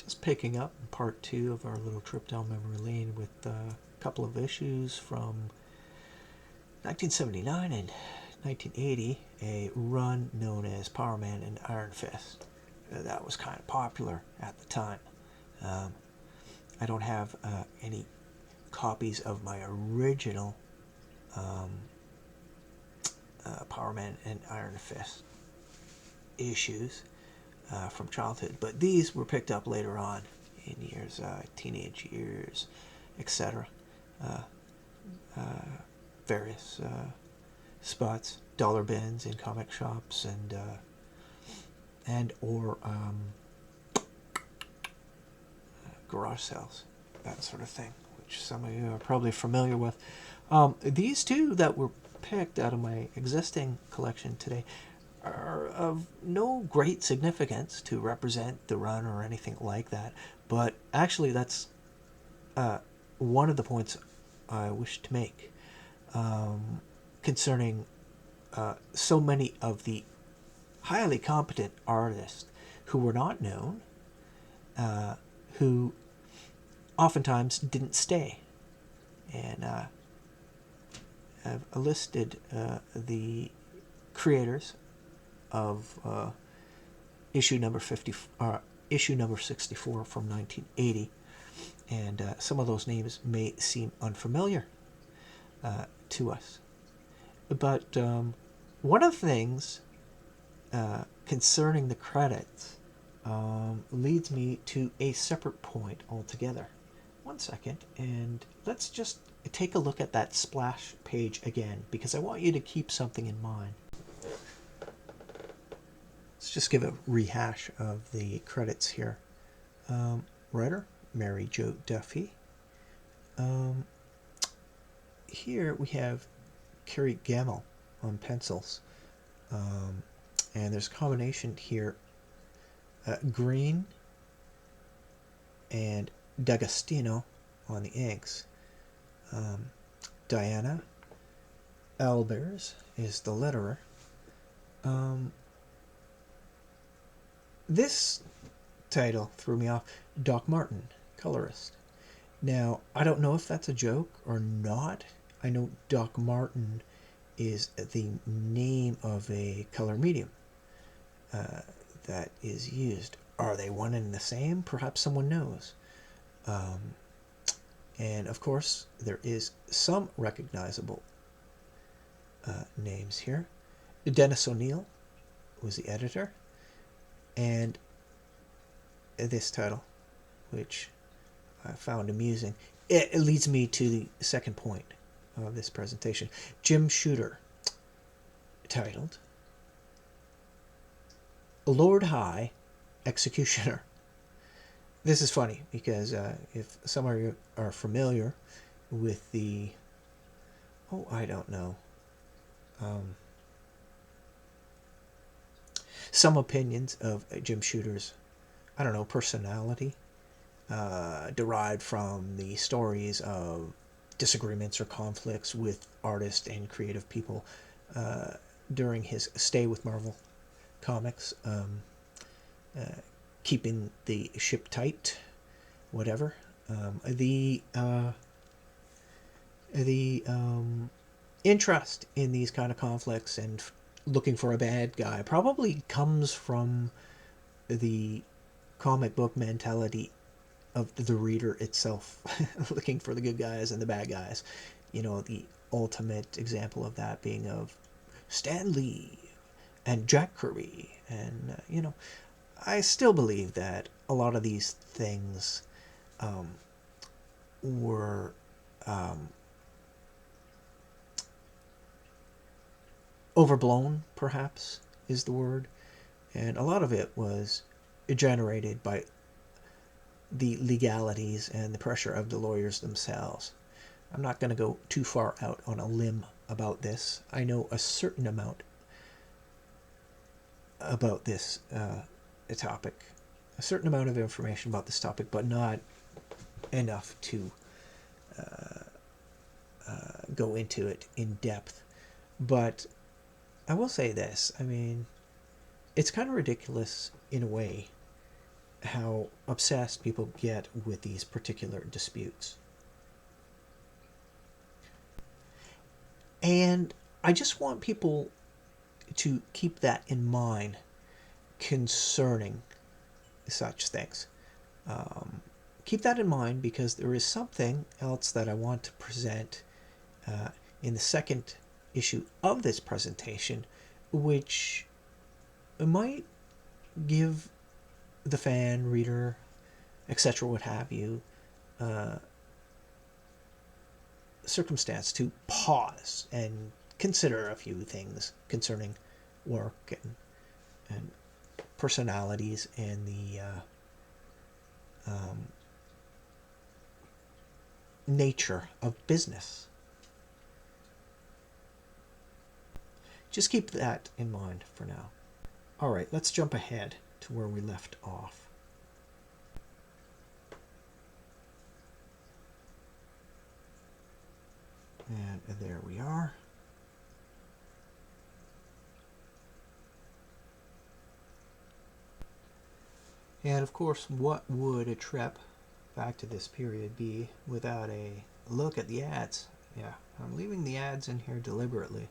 Just picking up part 2 of our little trip down memory lane with a couple of issues from 1979 and 1980, a run known as POWERMAN and Iron Fist. That was kind of popular at the time. Um, I don't have any copies of my original um, POWERMAN and Iron Fist issues from childhood, but these were picked up later on in years, teenage years, etc. Uh, Various spots, dollar bins in comic shops, and or garage sales, that sort of thing, which some of you are probably familiar with. These two that were picked out of my existing collection today are of no great significance to represent the run or anything like that, but actually that's one of the points I wish to make concerning so many of the highly competent artists who were not known, who oftentimes didn't stay. And I've listed the creators of issue number 64 from 1980, and some of those names may seem unfamiliar to us. But one of the things concerning the credits leads me to a separate point altogether. One second, and let's just take a look at that splash page again, because I want you to keep something in mind. Let's just give a rehash of the credits here. Writer, Mary Jo Duffy. Here we have Carrie Gamel on pencils. And there's a combination here, Green and D'Agostino on the inks. Diana Albers is the letterer. This title threw me off. Doc Martin, colorist. Now, I don't know if that's a joke or not. I know Doc Martin is the name of a color medium that is used. Are they one and the same? Perhaps someone knows. And of course, there is some recognizable names here. Dennis O'Neill was the editor. And this title, which I found amusing, it leads me to the second point of this presentation. Jim Shooter, titled Lord High Executioner. This is funny because if some of you are familiar with the, I don't know, some opinions of Jim Shooter's, I don't know, personality, derived from the stories of disagreements or conflicts with artists and creative people during his stay with Marvel Comics, keeping the ship tight, whatever. The interest in these kind of conflicts and looking for a bad guy probably comes from the comic book mentality of the reader itself, looking for the good guys and the bad guys. You know, the ultimate example of that being of Stan Lee and Jack Kirby. And, I still believe that a lot of these things were overblown, perhaps, is the word. And a lot of it was generated by the legalities and the pressure of the lawyers themselves. I'm not going to go too far out on a limb about this. I know a certain amount about this topic, a certain amount of information about this topic, but not enough to go into it in depth. But I will say this, I mean, it's kind of ridiculous in a way how obsessed people get with these particular disputes. And I just want people to keep that in mind concerning such things. Keep that in mind because there is something else that I want to present uh, in the second issue of this presentation, which might give the fan, reader, etc., what have you, circumstance to pause and consider a few things concerning work and personalities and the nature of business. Just keep that in mind for now. All right, let's jump ahead to where we left off. And there we are. And of course, what would a trip back to this period be without a look at the ads? Yeah, I'm leaving the ads in here deliberately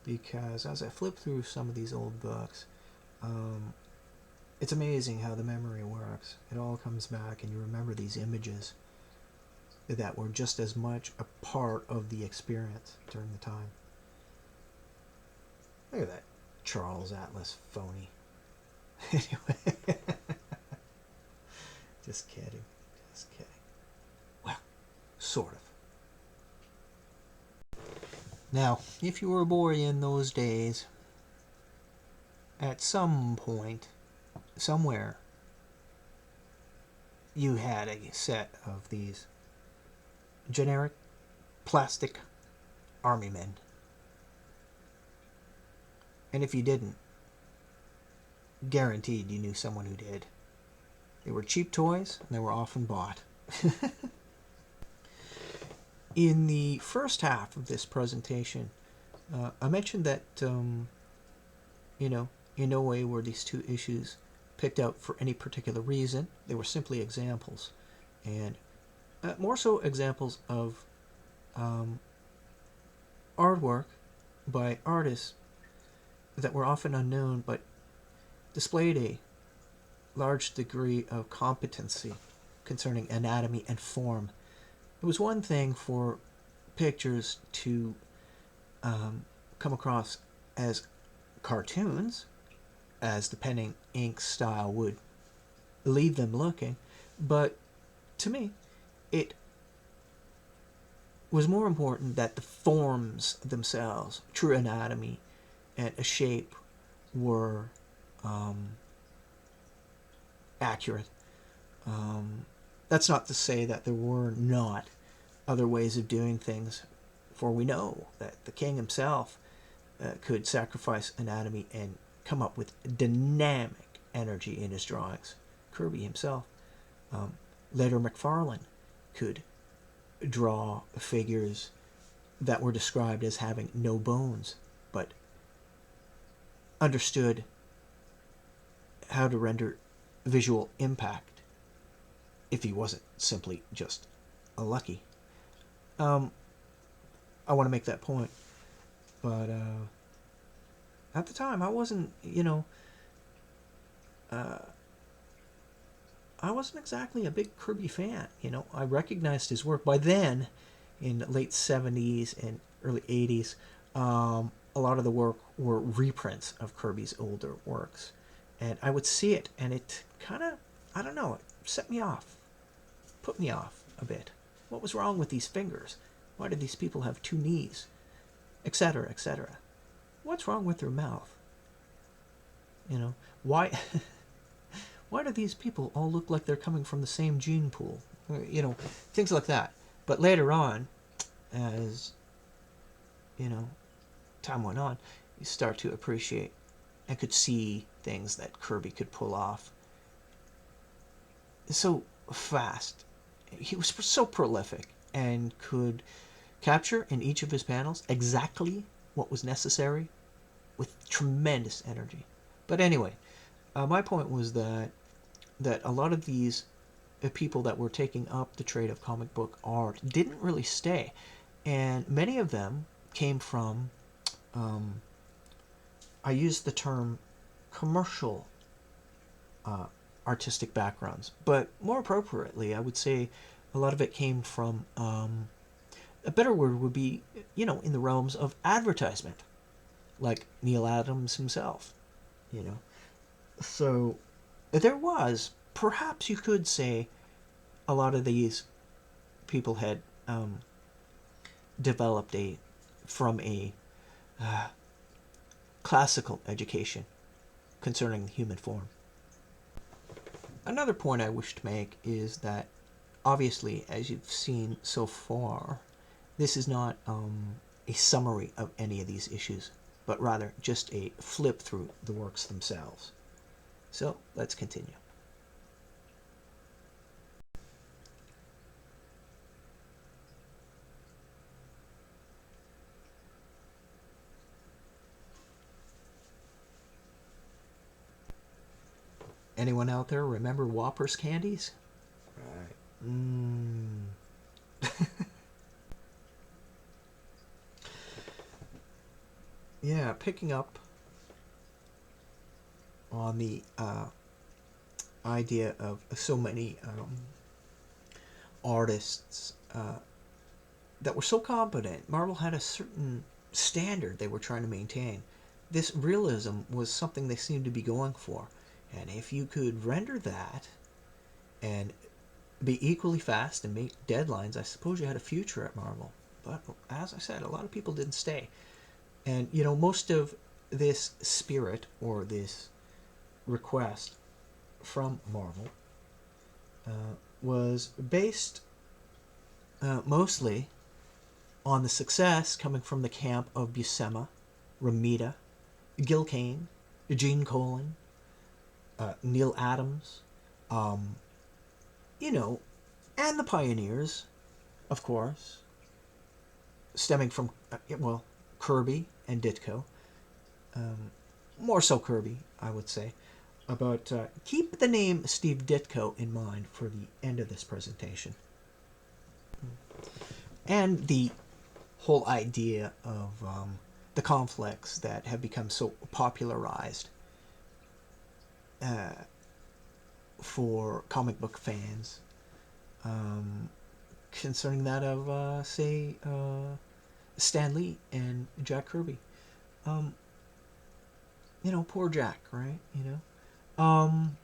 because as I flip through some of these old books, it's amazing how the memory works. It all comes back and you remember these images that were just as much a part of the experience during the time. Look at that Charles Atlas phony. Anyway, just kidding. Just kidding. Well, sort of. Now, if you were a boy in those days, at some point, somewhere, you had a set of these generic plastic army men. And if you didn't, guaranteed you knew someone who did. They were cheap toys and they were often bought. In the first half of this presentation, I mentioned that, in no way were these two issues picked out for any particular reason. They were simply examples. And more so examples of artwork by artists that were often unknown but displayed a large degree of competency concerning anatomy and form. It was one thing for pictures to come across as cartoons, as the pen and ink style would leave them looking, but to me, it was more important that the forms themselves, true anatomy and a shape, were accurate. That's not to say that there were not other ways of doing things, for we know that the king himself could sacrifice anatomy and come up with dynamic energy in his drawings. Kirby himself. Later, McFarlane could draw figures that were described as having no bones, but understood how to render visual impact if he wasn't simply just a lucky. I want to make that point, but at the time I wasn't, I wasn't exactly a big Kirby fan. I recognized his work by then, in the late 70s and early 80s. A lot of the work were reprints of Kirby's older works, and I would see it, and it kind of, I don't know, it set me off, put me off a bit. What was wrong with these fingers? Why did these people have two knees? Etc., etc. What's wrong with their mouth? Why why do these people all look like they're coming from the same gene pool? Things like that. But later on, as time went on, you start to appreciate and could see things that Kirby could pull off so fast. He was so prolific and could capture in each of his panels exactly what was necessary with tremendous energy. But anyway, my point was that that a lot of these people that were taking up the trade of comic book art didn't really stay. And many of them came from, um, I use the term commercial uh, artistic backgrounds, but more appropriately, I would say a lot of it came from, a better word would be, in the realms of advertisement, like Neil Adams himself, you know. So there was, perhaps you could say, a lot of these people had developed from a uh, classical education concerning the human form. Another point I wish to make is that, obviously, as you've seen so far, this is not a summary of any of these issues, but rather just a flip through the works themselves. So let's continue. Anyone out there remember Whoppers candies? Right. Mmm. Yeah, picking up on the idea of so many artists that were so competent. Marvel had a certain standard they were trying to maintain. This realism was something they seemed to be going for. And if you could render that and be equally fast and make deadlines, I suppose you had a future at Marvel. But as I said, a lot of people didn't stay. And, most of this spirit or this request from Marvel was based mostly on the success coming from the camp of Buscema, Romita, Gil Kane, Gene Colan, Neil Adams, um, you know, and the pioneers, of course, stemming from, Kirby and Ditko. Um, More so Kirby, I would say. But keep the name Steve Ditko in mind for the end of this presentation. And the whole idea of the conflicts that have become so popularized uh, for comic book fans, concerning that of, say, Stan Lee and Jack Kirby. Um, poor Jack, right? Um,